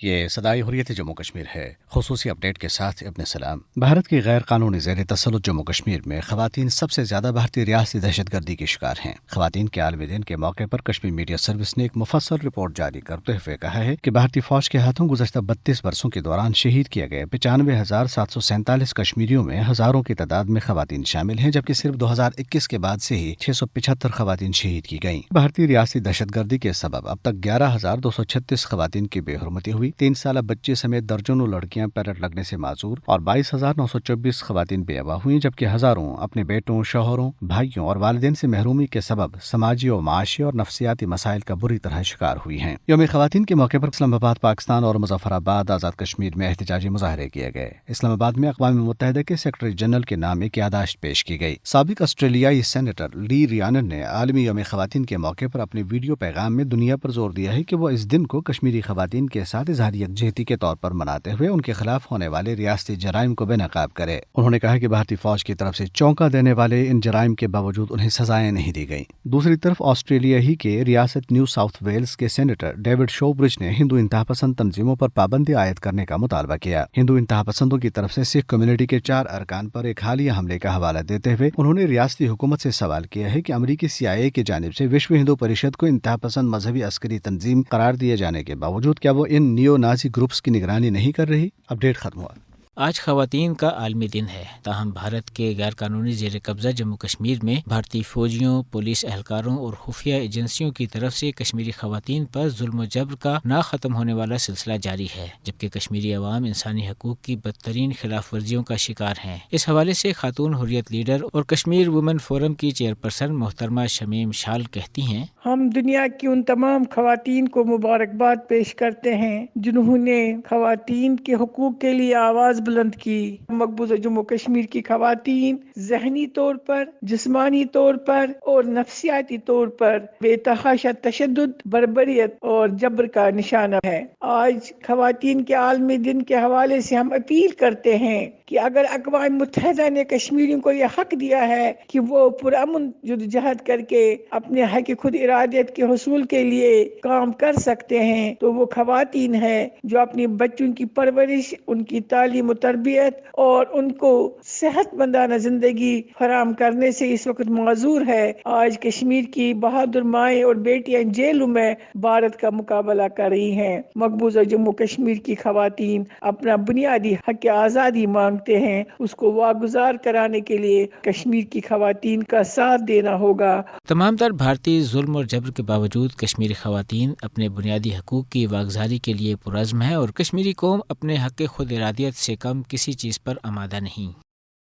یہ صدائے حریت جموں کشمیر ہے۔ خصوصی اپڈیٹ کے ساتھ ابن سلام۔ بھارت کی غیر قانونی زیر تسلط جموں کشمیر میں خواتین سب سے زیادہ بھارتی ریاستی دہشت گردی کی شکار ہیں۔ خواتین کے عالمی دن کے موقع پر کشمیر میڈیا سروس نے ایک مفصل رپورٹ جاری کرتے ہوئے کہا ہے کہ بھارتی فوج کے ہاتھوں گزشتہ 32 برسوں کے دوران شہید کیے گئے 95,747 کشمیریوں میں ہزاروں کی تعداد میں خواتین شامل ہیں، جبکہ صرف 2021 کے بعد سے ہی 675 خواتین شہید کی گئیں۔ بھارتی ریاستی دہشت گردی کے سبب اب تک 11,236 خواتین کی بے حرمتی ہوئی، 3 سالہ بچے سمیت درجنوں لڑکیاں پیرٹ لگنے سے معذور اور 22,924 خواتین بیوہ ہوئیں، جبکہ ہزاروں اپنے بیٹوں، شوہروں، بھائیوں اور والدین سے محرومی کے سبب سماجی و معاشی اور نفسیاتی مسائل کا بری طرح شکار ہوئی ہیں۔ یوم خواتین کے موقع پر اسلام آباد پاکستان اور مظفر آباد آزاد کشمیر میں احتجاجی مظاہرے کیے گئے۔ اسلام آباد میں اقوام متحدہ کے سیکرٹری جنرل کے نام ایک یادداشت پیش کی گئی۔ سابق آسٹریلیائی سینیٹر لی ریانن نے عالمی یوم خواتین کے موقع پر اپنے ویڈیو پیغام میں دنیا پر زور دیا ہے کہ وہ اس دن کو کشمیری خواتین کے ساتھ اظہار یکجہتی کے طور پر مناتے ہوئے ان کے خلاف ہونے والے ریاستی جرائم کو بے نقاب کرے۔ انہوں نے کہا کہ بھارتی فوج کی طرف سے چونکا دینے والے ان جرائم کے باوجود انہیں سزائیں نہیں دی گئیں۔ دوسری طرف آسٹریلیا ہی کے ریاست نیو ساؤتھ ویلز کے سینیٹر ڈیوڈ شوبرج نے ہندو انتہا پسند تنظیموں پر پابندی عائد کرنے کا مطالبہ کیا۔ ہندو انتہا پسندوں کی طرف سے سکھ کمیونٹی کے 4 ارکان پر ایک حالیہ حملے کا حوالہ دیتے ہوئے انہوں نے ریاستی حکومت سے سوال کیا ہے کہ امریکی CIA کی جانب سے وشو ہندو پریشد کو انتہا پسند مذہبی عسکری تنظیم قرار دیے جانے کے باوجود کیا وہ ان نیو نازی گروپس کی نگرانی نہیں کر رہی؟ اپڈیٹ ختم ہوا۔ آج خواتین کا عالمی دن ہے، تاہم بھارت کے غیر قانونی زیر قبضہ جموں کشمیر میں بھارتی فوجیوں، پولیس اہلکاروں اور خفیہ ایجنسیوں کی طرف سے کشمیری خواتین پر ظلم و جبر کا نہ ختم ہونے والا سلسلہ جاری ہے، جبکہ کشمیری عوام انسانی حقوق کی بدترین خلاف ورزیوں کا شکار ہیں۔ اس حوالے سے خاتون حریت لیڈر اور کشمیر وومن فورم کی چیئرپرسن محترمہ شمیم شال کہتی ہیں: ہم دنیا کی ان تمام خواتین کو مبارکباد پیش کرتے ہیں جنہوں نے خواتین کے حقوق کے لیے آواز بلند کی۔ مقبوضہ جموں کشمیر کی خواتین ذہنی طور پر، جسمانی طور پر اور نفسیاتی طور پر بے تحاشا تشدد، بربریت اور جبر کا نشانہ ہے۔ آج خواتین کے عالمی دن کے حوالے سے ہم اپیل کرتے ہیں کہ اگر اقوام متحدہ نے کشمیریوں کو یہ حق دیا ہے کہ وہ پرامن جدوجہد کر کے اپنے حق خود ارادیت کے حصول کے لیے کام کر سکتے ہیں، تو وہ خواتین ہیں جو اپنی بچوں کی پرورش، ان کی تعلیم و تربیت اور ان کو صحت مندانہ زندگی فراہم کرنے سے اس وقت معذور ہے۔ آج کشمیر کی بہادر مائیں اور بیٹیاں جیلوں میں بھارت کا مقابلہ کر رہی ہیں۔ مقبوضہ جموں کشمیر کی خواتین اپنا بنیادی حق آزادی مانگتے ہیں، اس کو واگزار کرانے کے لیے کشمیر کی خواتین کا ساتھ دینا ہوگا۔ تمام تر بھارتی ظلم اور جبر کے باوجود کشمیری خواتین اپنے بنیادی حقوق کی واگزاری کے لیے پرعزم ہے اور کشمیری قوم اپنے حق خود ارادیت سے کم کسی چیز پر آمادہ نہیں۔